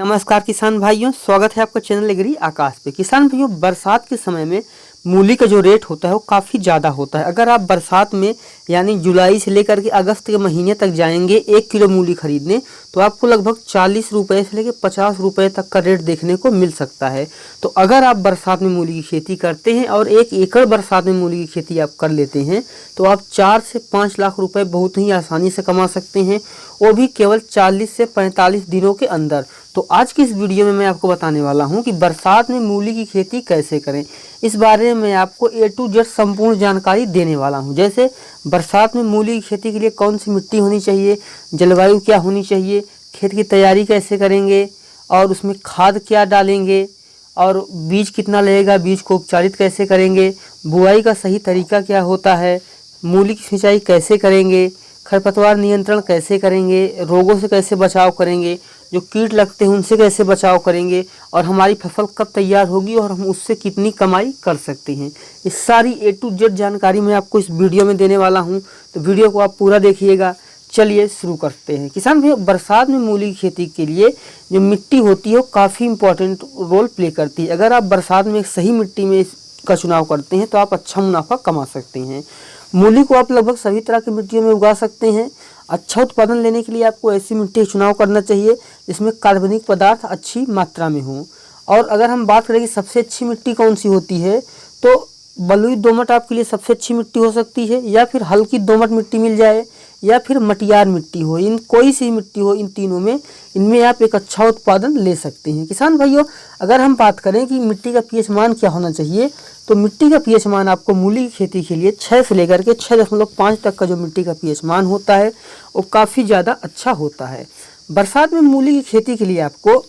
नमस्कार किसान भाइयों, स्वागत है आपका चैनल एग्री आकाश पे। किसान भाइयों, बरसात के समय में मूली का जो रेट होता है वो काफ़ी ज़्यादा होता है। अगर आप बरसात में यानी जुलाई से लेकर के अगस्त के महीने तक जाएंगे 1 किलो मूली खरीदने, तो आपको लगभग 40 रुपये से लेकर 50 रुपये तक का रेट देखने को मिल सकता है। तो अगर आप बरसात में मूली की खेती करते हैं और 1 एकड़ बरसात में मूली की खेती आप कर लेते हैं, तो आप 4 से 5 लाख रुपए बहुत ही आसानी से कमा सकते हैं, वो भी केवल 40 से 45 दिनों के अंदर। तो आज की इस वीडियो में मैं आपको बताने वाला हूं कि बरसात में मूली की खेती कैसे करें। इस बारे में मैं आपको A to Z संपूर्ण जानकारी देने वाला हूं। जैसे बरसात में मूली की खेती के लिए कौन सी मिट्टी होनी चाहिए, जलवायु क्या होनी चाहिए, खेत की तैयारी कैसे करेंगे और उसमें खाद क्या डालेंगे और बीज कितना लगेगा, बीज को उपचारित कैसे करेंगे, बुआई का सही तरीका क्या होता है, मूली की सिंचाई कैसे करेंगे, खरपतवार नियंत्रण कैसे करेंगे, रोगों से कैसे बचाव करेंगे, जो कीट लगते हैं उनसे कैसे बचाव करेंगे और हमारी फसल कब तैयार होगी और हम उससे कितनी कमाई कर सकते हैं। इस सारी A to Z जानकारी मैं आपको इस वीडियो में देने वाला हूं, तो वीडियो को आप पूरा देखिएगा। चलिए शुरू करते हैं। किसान भाई, बरसात में मूली की खेती के लिए जो मिट्टी होती है वो काफ़ी इंपॉर्टेंट रोल प्ले करती है। अगर आप बरसात में एक सही मिट्टी में का चुनाव करते हैं तो आप अच्छा मुनाफा कमा सकते हैं। मूली को आप लगभग सभी तरह की मिट्टियों में उगा सकते हैं। अच्छा उत्पादन लेने के लिए आपको ऐसी मिट्टी का चुनाव करना चाहिए जिसमें कार्बनिक पदार्थ अच्छी मात्रा में हो। और अगर हम बात करें कि सबसे अच्छी मिट्टी कौन सी होती है, तो बलुई दोमट आपके लिए सबसे अच्छी मिट्टी हो सकती है, या फिर हल्की दोमट मिट्टी मिल जाए, या फिर मटियार मिट्टी हो। इन कोई सी मिट्टी हो, इन तीनों में इनमें आप एक अच्छा उत्पादन ले सकते हैं। किसान भाइयों, अगर हम बात करें कि मिट्टी का पीएच मान क्या होना चाहिए, तो मिट्टी का पीएच मान आपको मूली की खेती के लिए 6 से लेकर के 6.5 तक का जो मिट्टी का पीएच मान होता है वो काफ़ी ज़्यादा अच्छा होता है। बरसात में मूली की खेती के लिए आपको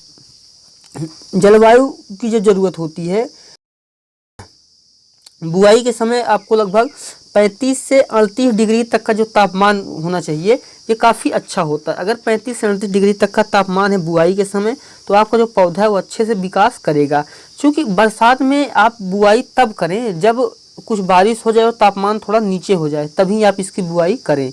जलवायु की जो ज़रूरत होती है, बुआई के समय आपको लगभग 35 से 38 डिग्री तक का जो तापमान होना चाहिए, ये काफ़ी अच्छा होता है। अगर 35 से 38 डिग्री तक का तापमान है बुआई के समय, तो आपका जो पौधा है वो अच्छे से विकास करेगा। क्योंकि बरसात में आप बुआई तब करें जब कुछ बारिश हो जाए और तापमान थोड़ा नीचे हो जाए, तभी आप इसकी बुआई करें।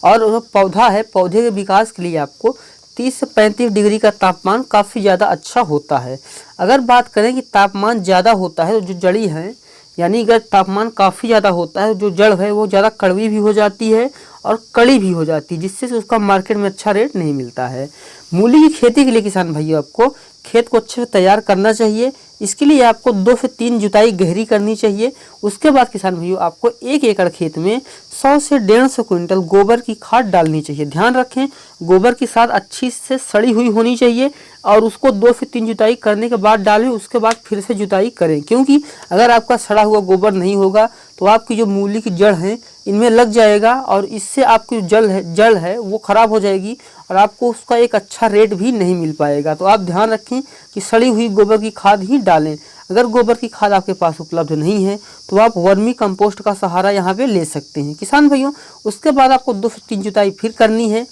और जो पौधा है, पौधे के विकास के लिए आपको 30 से 35 डिग्री का तापमान काफ़ी ज़्यादा अच्छा होता है। अगर बात करें कि तापमान ज़्यादा होता है तो जो जड़ी है, यानी अगर तापमान काफ़ी ज़्यादा होता है, जो जड़ है वो ज़्यादा कड़वी भी हो जाती है और कड़ी भी हो जाती है, जिससे उसका मार्केट में अच्छा रेट नहीं मिलता है। मूली की खेती के लिए किसान भाइयों आपको खेत को अच्छे से तैयार करना चाहिए। इसके लिए आपको 2 से 3 जुताई गहरी करनी चाहिए। उसके बाद किसान भाइयों आपको 1 एकड़ खेत में 100 से 150 क्विंटल गोबर की खाद डालनी चाहिए। ध्यान रखें, गोबर की खाद अच्छी से सड़ी हुई होनी चाहिए और उसको 2 से 3 जुताई करने के बाद डालें। उसके बाद फिर से जुताई करें, क्योंकि अगर आपका सड़ा हुआ गोबर नहीं होगा तो आपकी जो मूली की जड़ है इनमें लग जाएगा और इससे आपकी जड़ है वो ख़राब हो जाएगी और आपको उसका एक अच्छा रेट भी नहीं मिल पाएगा। तो आप ध्यान रखें कि सड़ी हुई गोबर की खाद ही डालें। अगर गोबर की खाद आपके पास उपलब्ध नहीं है तो आप वर्मी कंपोस्ट का सहारा यहाँ पे ले सकते हैं। किसान भाइयों, उसके बाद आपको 2 से 3 जुताई फिर करनी है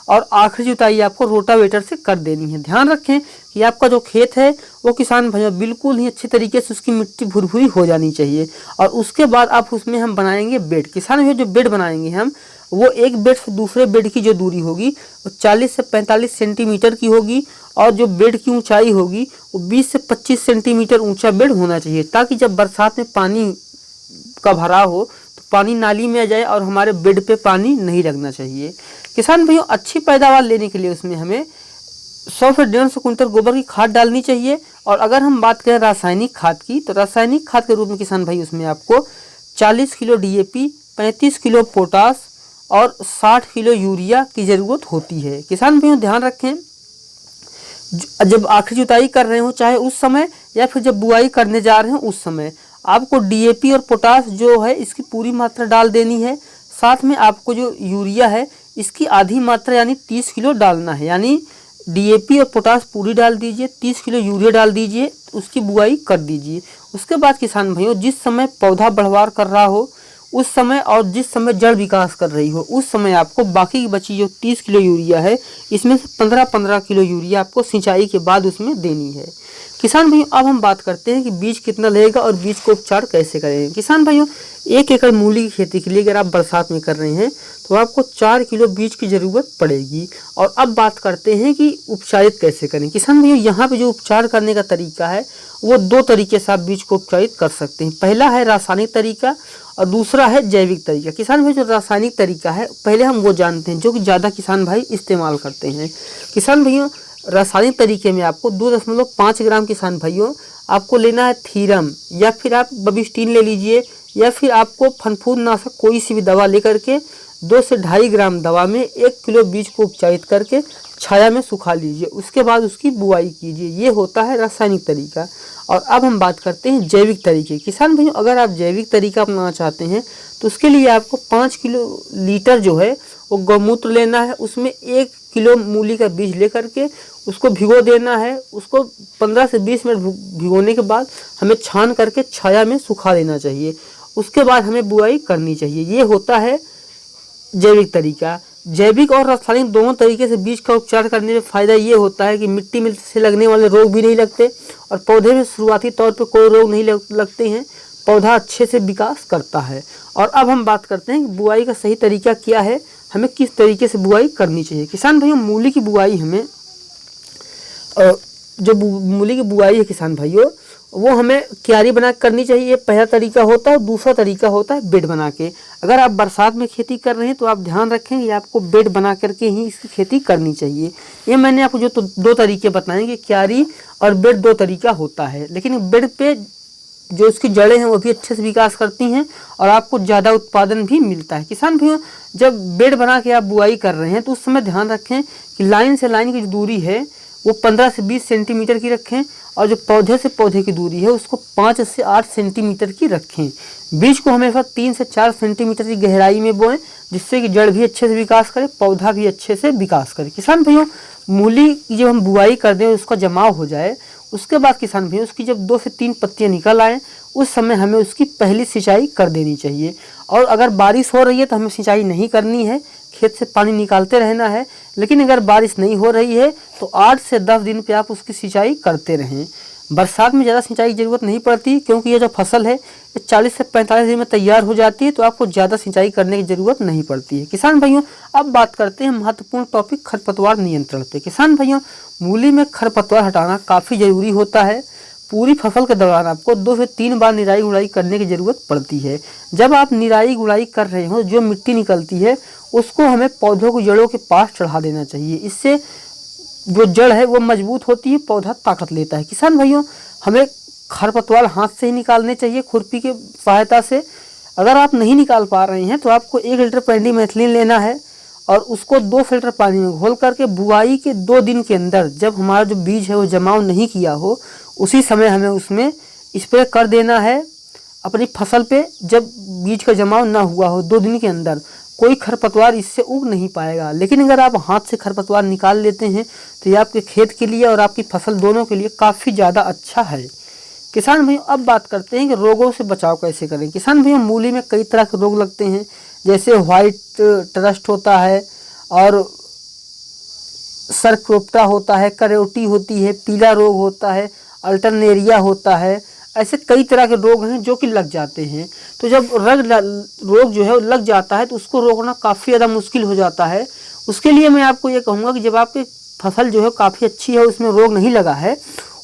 और आखिरी जुताई आपको रोटावेटर से कर देनी है। ध्यान रखें कि आपका जो खेत है वो किसान भाइयों बिल्कुल ही अच्छी तरीके से उसकी मिट्टी भुरभुरी हो जानी चाहिए। और उसके बाद आप उसमें हम बनाएंगे बेड। किसान भाइयों, जो बेड बनाएंगे हम, वो एक बेड से दूसरे बेड की जो दूरी होगी वो 40 से 45 सेंटीमीटर की होगी और जो बेड की ऊंचाई होगी वो 20 से 25 सेंटीमीटर ऊंचा बेड होना चाहिए, ताकि जब बरसात में पानी का भराव हो तो पानी नाली में आ जाए और हमारे बेड पे पानी नहीं लगना चाहिए। किसान भाइयों, अच्छी पैदावार लेने के लिए उसमें हमें 100 से 150 क्विंटल गोबर की खाद डालनी चाहिए। और अगर हम बात करें रासायनिक खाद की, तो रासायनिक खाद के रूप में किसान भाई उसमें आपको 40 किलो DAP, 35 किलो पोटास और 60 किलो यूरिया की ज़रूरत होती है। किसान भाइयों ध्यान रखें, जब आखिरी जुताई कर रहे हो चाहे उस समय या फिर जब बुआई करने जा रहे हो उस समय, आपको DAP और पोटास जो है इसकी पूरी मात्रा डाल देनी है। साथ में आपको जो यूरिया है इसकी आधी मात्रा यानी 30 किलो डालना है। यानी DAP और पोटास पूरी डाल दीजिए, 30 किलो यूरिया डाल दीजिए, उसकी बुआई कर दीजिए। उसके बाद किसान भाइयों, जिस समय पौधा बढ़वार कर रहा हो उस समय और जिस समय जड़ विकास कर रही हो उस समय आपको बाकी की बची जो 30 किलो यूरिया है इसमें से 15-15 किलो यूरिया आपको सिंचाई के बाद उसमें देनी है। किसान भाइयों अब हम बात करते हैं कि बीज कितना लगेगा और बीज को उपचार कैसे करेंगे। किसान भाइयों 1 एकड़ मूली की खेती के लिए अगर आप बरसात में कर रहे हैं तो आपको 4 किलो बीज की ज़रूरत पड़ेगी। और अब बात करते हैं कि उपचारित कैसे करें। किसान भाइयों यहाँ पे जो उपचार करने का तरीका है वो 2 तरीके से आप बीज को उपचारित कर सकते हैं। पहला है रासायनिक तरीका और दूसरा है जैविक तरीका। किसान भाई जो रासायनिक तरीका है पहले हम वो जानते हैं जो कि ज़्यादा किसान भाई इस्तेमाल करते हैं। किसान भाइयों रासायनिक तरीके में आपको 2.5 ग्राम किसान भाइयों आपको लेना है थीरम या फिर आप बबिस्टीन ले लीजिए या फिर आपको फनफूदनाशक कोई सी भी दवा लेकर के 2 से 2.5 ग्राम दवा में 1 किलो बीज को उपचारित करके छाया में सुखा लीजिए। उसके बाद उसकी बुआई कीजिए। ये होता है रासायनिक तरीका। और अब हम बात करते हैं जैविक तरीके। किसान भाइयों अगर आप जैविक तरीका अपनाना चाहते हैं तो उसके लिए आपको 5 किलो लीटर जो है वो गौमूत्र लेना है। उसमें 1 किलो मूली का बीज लेकर के उसको भिगो देना है। उसको 15 से 20 मिनट भिगोने के बाद हमें छान करके छाया में सुखा देना चाहिए। उसके बाद हमें बुआई करनी चाहिए। ये होता है जैविक तरीका। जैविक और रासायनिक दोनों तरीके से बीज का उपचार करने में फ़ायदा ये होता है कि मिट्टी में से लगने वाले रोग भी नहीं लगते और पौधे में शुरुआती तौर पर कोई रोग नहीं लगते हैं। पौधा अच्छे से विकास करता है। और अब हम बात करते हैं कि बुआई का सही तरीका क्या है, हमें किस तरीके से बुआई करनी चाहिए। किसान भाइयों मूली की बुआई हमें जो मूली की बुआई है किसान भाइयों वो हमें क्यारी बना के करनी चाहिए। ये पहला तरीका होता है। दूसरा तरीका होता है बेड बना के। अगर आप बरसात में खेती कर रहे हैं तो आप ध्यान रखें कि आपको बेड बना करके ही इसकी खेती करनी चाहिए। ये मैंने आपको जो 2 तरीके बताएं कि क्यारी और बेड 2 तरीका होता है, लेकिन बेड पे जो उसकी जड़ें हैं वो भी अच्छे से विकास करती हैं और आपको ज़्यादा उत्पादन भी मिलता है। किसान भाइयों जब बेड बना के आप बुआई कर रहे हैं तो उस समय ध्यान रखें कि लाइन से लाइन की जो दूरी है वो 15 से 20 सेंटीमीटर की रखें और जो पौधे से पौधे की दूरी है उसको 5 से 8 सेंटीमीटर की रखें। बीज को हमेशा 3 से 4 सेंटीमीटर की गहराई में बोएं जिससे कि जड़ भी अच्छे से विकास करे, पौधा भी अच्छे से विकास करे। किसान भाइयों मूली की जब हम बुआई कर दें उसका जमाव हो जाए उसके बाद किसान भाइयों उसकी जब 2 से 3 पत्तियां निकल आएँ उस समय हमें उसकी पहली सिंचाई कर देनी चाहिए। और अगर बारिश हो रही है तो हमें सिंचाई नहीं करनी है, खेत से पानी निकालते रहना है। लेकिन अगर बारिश नहीं हो रही है तो 8 से 10 दिन पे आप उसकी सिंचाई करते रहें। बरसात में ज़्यादा सिंचाई की ज़रूरत नहीं पड़ती क्योंकि ये जो फसल है ये 40 से 45 दिन में तैयार हो जाती है, तो आपको ज़्यादा सिंचाई करने की ज़रूरत नहीं पड़ती है। किसान भाइयों अब बात करते हैं महत्वपूर्ण टॉपिक खरपतवार नियंत्रण पे। किसान भाइयों मूली में खरपतवार हटाना काफ़ी ज़रूरी होता है। पूरी फसल के दौरान आपको 2 से 3 बार निराई गुड़ाई करने की ज़रूरत पड़ती है। जब आप निराई गुड़ाई कर रहे हो जो मिट्टी निकलती है उसको हमें पौधों की जड़ों के पास चढ़ा देना चाहिए। इससे जो जड़ है वो मजबूत होती है, पौधा ताकत लेता है। किसान भाइयों हमें खरपतवार हाथ से ही निकालने चाहिए खुरपी की सहायता से। अगर आप नहीं निकाल पा रहे हैं तो आपको 1 लीटर पेंडिमेथिलिन लेना है और उसको 2 फिल्टर पानी में घोल करके बुआई के 2 दिन के अंदर जब हमारा जो बीज है वो जमाव नहीं किया हो उसी समय हमें उसमें स्प्रे कर देना है अपनी फसल पे। जब बीज का जमाव ना हुआ हो 2 दिन के अंदर कोई खरपतवार इससे उग नहीं पाएगा। लेकिन अगर आप हाथ से खरपतवार निकाल लेते हैं तो ये आपके खेत के लिए और आपकी फसल दोनों के लिए काफ़ी ज़्यादा अच्छा है। किसान भाइयों अब बात करते हैं कि रोगों से बचाव कैसे करें। किसान भाइयों मूली में कई तरह के रोग लगते हैं जैसे व्हाइट ट्रस्ट होता है और सरक्रोप्टा होता है, करेओटी होती है, पीला रोग होता है, अल्टरनेरिया होता है। ऐसे कई तरह के रोग हैं जो कि लग जाते हैं। तो जब रोग जो है लग जाता है तो उसको रोकना काफ़ी ज़्यादा मुश्किल हो जाता है। उसके लिए मैं आपको ये कहूँगा कि जब आपकी फसल जो है काफ़ी अच्छी है उसमें रोग नहीं लगा है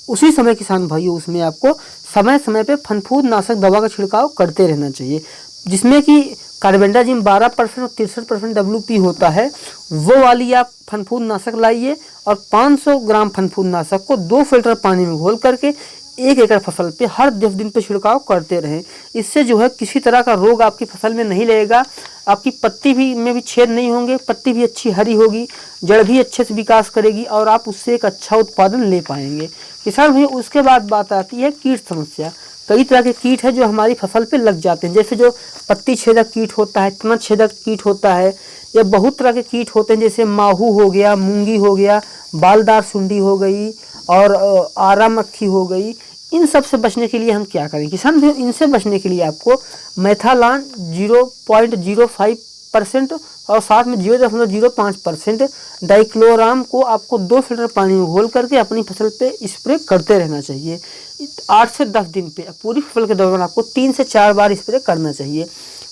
उसी समय किसान भाइयों उसमें आपको समय समय पे फनफूदनाशक दवा का छिड़काव करते रहना चाहिए जिसमें कि कार्बेंडाजिम 12% और 63% WP होता है। वो वाली आप फनफूदनाशक लाइए और 500 ग्राम फनफूदनाशक को 2 फिल्टर पानी में घोल करके 1 एकड़ फसल पे हर 10 दिन पे छिड़काव करते रहें। इससे जो है किसी तरह का रोग आपकी फसल में नहीं लगेगा। आपकी पत्ती भी में भी छेद नहीं होंगे, पत्ती भी अच्छी हरी होगी, जड़ भी अच्छे से विकास करेगी और आप उससे एक अच्छा उत्पादन ले पाएंगे। किसान भाई उसके बाद बात आती है कीट समस्या। कई तरह के कीट है जो हमारी फसल पे लग जाते हैं जैसे जो पत्ती छेदक कीट होता है, तना छेदक कीट होता है, या बहुत तरह के कीट होते हैं जैसे माहू हो गया, मूंगी हो गया, बालदार सुंडी हो गई और आरा मक्खी हो गई। इन सब से बचने के लिए हम क्या करें किसान भाइयों, इनसे बचने के लिए आपको मेथालान 0.05% और साथ में 0.05% डाइक्लोराम को आपको 2 फिल्टर पानी में घोल करके अपनी फसल पे स्प्रे करते रहना चाहिए। 8 से 10 दिन पे पूरी फसल के दौरान आपको 3 से 4 बार स्प्रे करना चाहिए।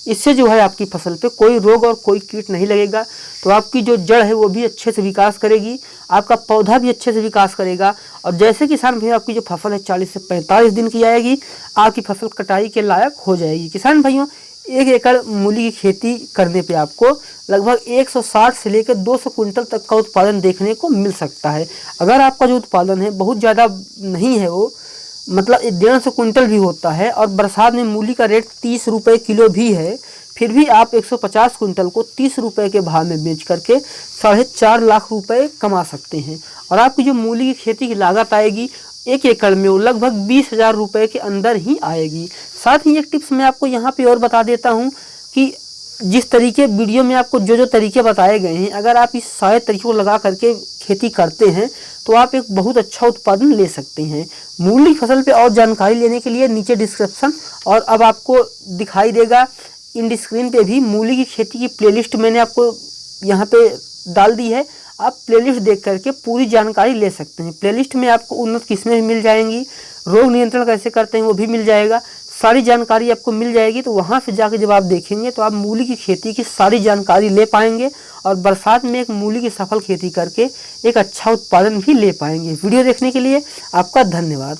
इससे जो है आपकी फसल पे कोई रोग और कोई कीट नहीं लगेगा, तो आपकी जो जड़ है वो भी अच्छे से विकास करेगी, आपका पौधा भी अच्छे से विकास करेगा। और जैसे किसान भाइयों आपकी जो फसल है 40 से 45 दिन की आएगी, आपकी फसल कटाई के लायक हो जाएगी। किसान भाइयों 1 एकड़ मूली की खेती करने पे आपको लगभग 160 से लेकर 200 कुंटल तक का उत्पादन देखने को मिल सकता है। अगर आपका जो उत्पादन है बहुत ज़्यादा नहीं है, वो मतलब 150 कुंटल भी होता है और बरसात में मूली का रेट 30 रुपये किलो भी है, फिर भी आप 150 कुंटल को 30 रुपये के भाव में बेच करके 4.5 लाख रुपए कमा सकते हैं। और आपकी जो मूली की खेती की लागत आएगी 1 एकड़ में वो लगभग 20,000 रुपये के अंदर ही आएगी। साथ ही एक टिप्स मैं आपको यहाँ पे और बता देता हूँ कि जिस तरीके वीडियो में आपको जो जो तरीके बताए गए हैं, अगर आप इस सारे तरीकों को लगा करके खेती करते हैं तो आप एक बहुत अच्छा उत्पादन ले सकते हैं। मूली फसल पे और जानकारी लेने के लिए नीचे डिस्क्रिप्शन और अब आपको दिखाई देगा इन स्क्रीन पे भी मूली की खेती की प्लेलिस्ट मैंने आपको यहाँ पे डाल दी है। आप प्लेलिस्ट देख करके पूरी जानकारी ले सकते हैं। प्लेलिस्ट में आपको उन्नत किस्में भी मिल जाएंगी, रोग नियंत्रण कैसे करते हैं वो भी मिल जाएगा, सारी जानकारी आपको मिल जाएगी। तो वहाँ से जाकर जब आप देखेंगे तो आप मूली की खेती की सारी जानकारी ले पाएंगे और बरसात में एक मूली की सफल खेती करके एक अच्छा उत्पादन भी ले पाएंगे। वीडियो देखने के लिए आपका धन्यवाद।